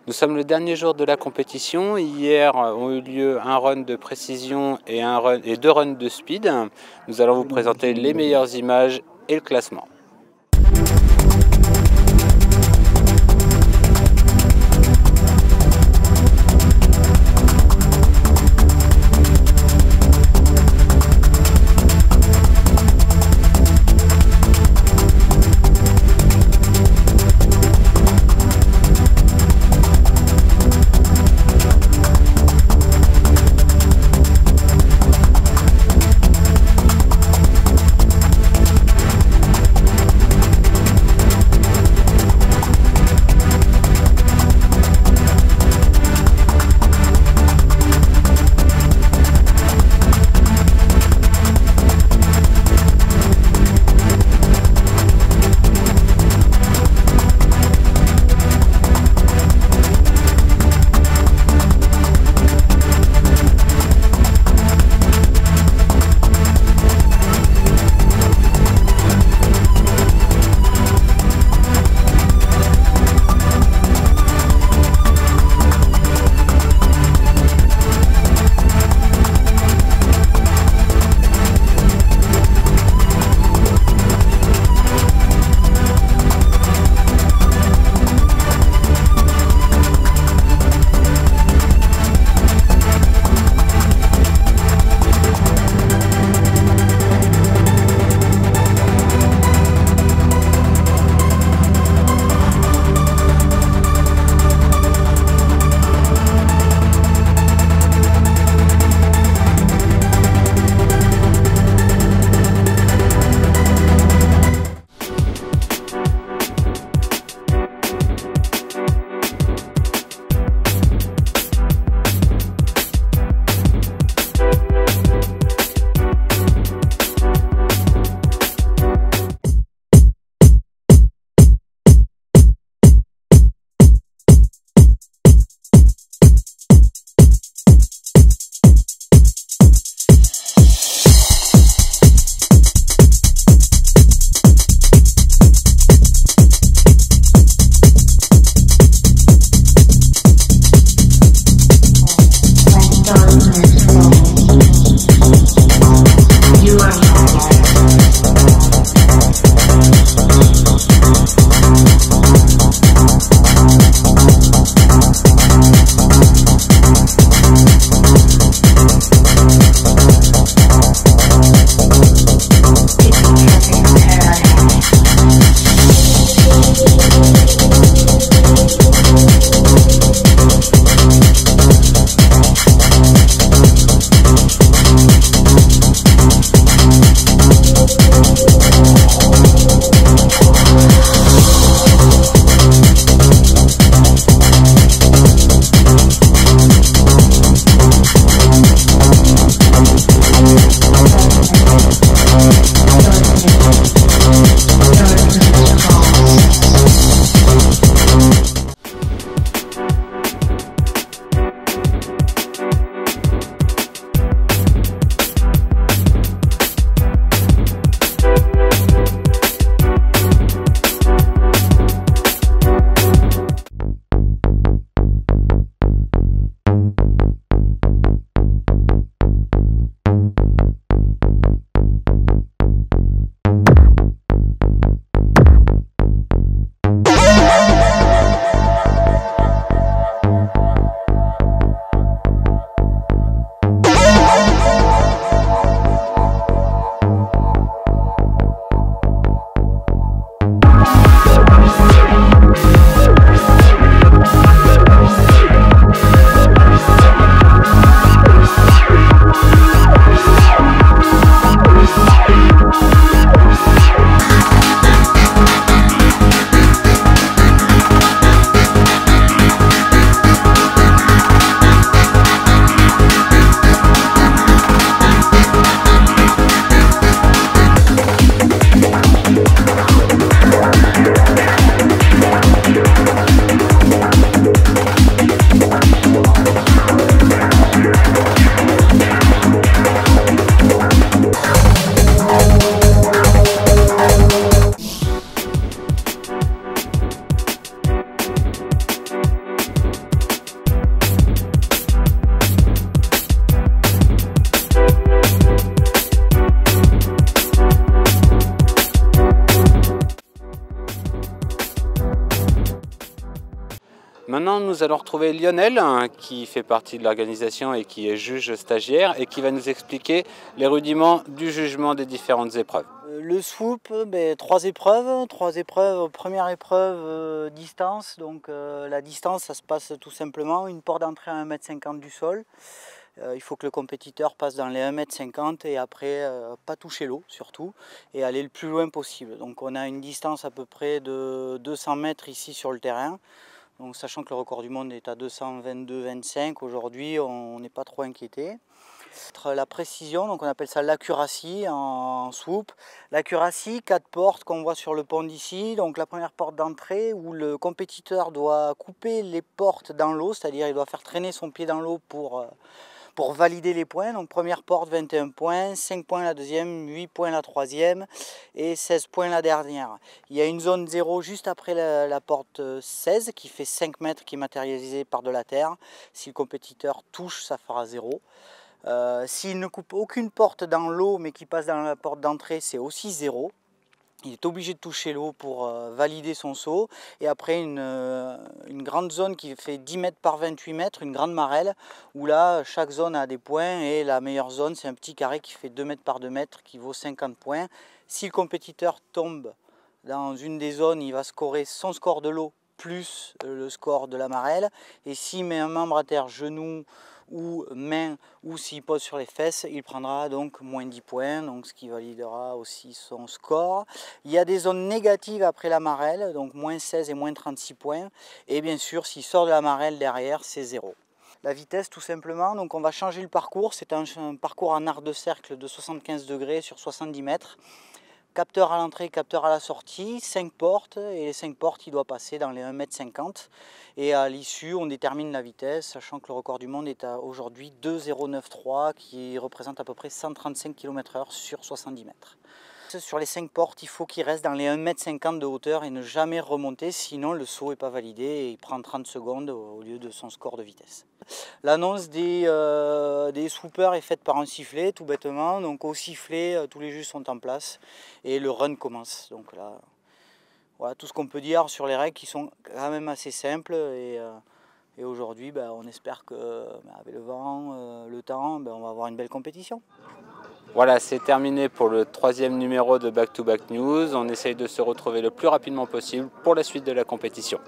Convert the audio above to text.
Nous sommes le dernier jour de la compétition. Hier ont eu lieu un run de précision et deux runs de speed. Nous allons vous présenter les meilleures images et le classement. Maintenant, nous allons retrouver Lionel, qui fait partie de l'organisation et qui est juge stagiaire et qui va nous expliquer les rudiments du jugement des différentes épreuves. Le swoop, trois épreuves. Première épreuve, distance. Donc la distance, ça se passe tout simplement. Une porte d'entrée à 1,50 m du sol. Il faut que le compétiteur passe dans les 1,50 m et après pas toucher l'eau surtout et aller le plus loin possible. Donc on a une distance à peu près de 200 mètres ici sur le terrain. Donc sachant que le record du monde est à 222,25 aujourd'hui, on n'est pas trop inquiété. La précision, donc on appelle ça l'accuracy en swoop. L'accuracy, 4 portes qu'on voit sur le pont d'ici. Donc la première porte d'entrée où le compétiteur doit couper les portes dans l'eau, c'est-à-dire il doit faire traîner son pied dans l'eau pour valider les points. Donc première porte 21 points, 5 points la deuxième, 8 points la troisième et 16 points la dernière. Il y a une zone 0 juste après la porte 16 qui fait 5 mètres qui est matérialisée par de la terre. Si le compétiteur touche, ça fera 0. S'il ne coupe aucune porte dans l'eau mais qui passe dans la porte d'entrée, c'est aussi 0. Il est obligé de toucher l'eau pour valider son saut. Et après une grande zone qui fait 10 mètres par 28 mètres, une grande marelle, où là chaque zone a des points et la meilleure zone c'est un petit carré qui fait 2 mètres par 2 mètres qui vaut 50 points. Si le compétiteur tombe dans une des zones, il va scorer son score de l'eau plus le score de la marelle. Et s'il met un membre à terre, genou ou main, ou s'il pose sur les fesses, il prendra donc moins 10 points, donc ce qui validera aussi son score. Il y a des zones négatives après la marelle, donc moins 16 et moins 36 points. Et bien sûr, s'il sort de la marelle derrière, c'est 0. La vitesse tout simplement, donc on va changer le parcours, c'est un parcours en arc de cercle de 75 degrés sur 70 mètres. Capteur à l'entrée, capteur à la sortie, 5 portes, et les 5 portes, il doit passer dans les 1,50 m. Et à l'issue, on détermine la vitesse, sachant que le record du monde est à aujourd'hui 2,093, qui représente à peu près 135 km/h sur 70 mètres. Sur les 5 portes, il faut qu'il reste dans les 1,50 m de hauteur et ne jamais remonter, sinon le saut n'est pas validé et il prend 30 secondes au lieu de son score de vitesse. L'annonce des swoopers est faite par un sifflet, tout bêtement. Donc au sifflet, tous les juges sont en place et le run commence. Donc là, voilà tout ce qu'on peut dire sur les règles qui sont quand même assez simples. Et aujourd'hui, on espère qu'avec le vent, le temps, on va avoir une belle compétition. Voilà, c'est terminé pour le 3e numéro de Back to Back News. On essaye de se retrouver le plus rapidement possible pour la suite de la compétition.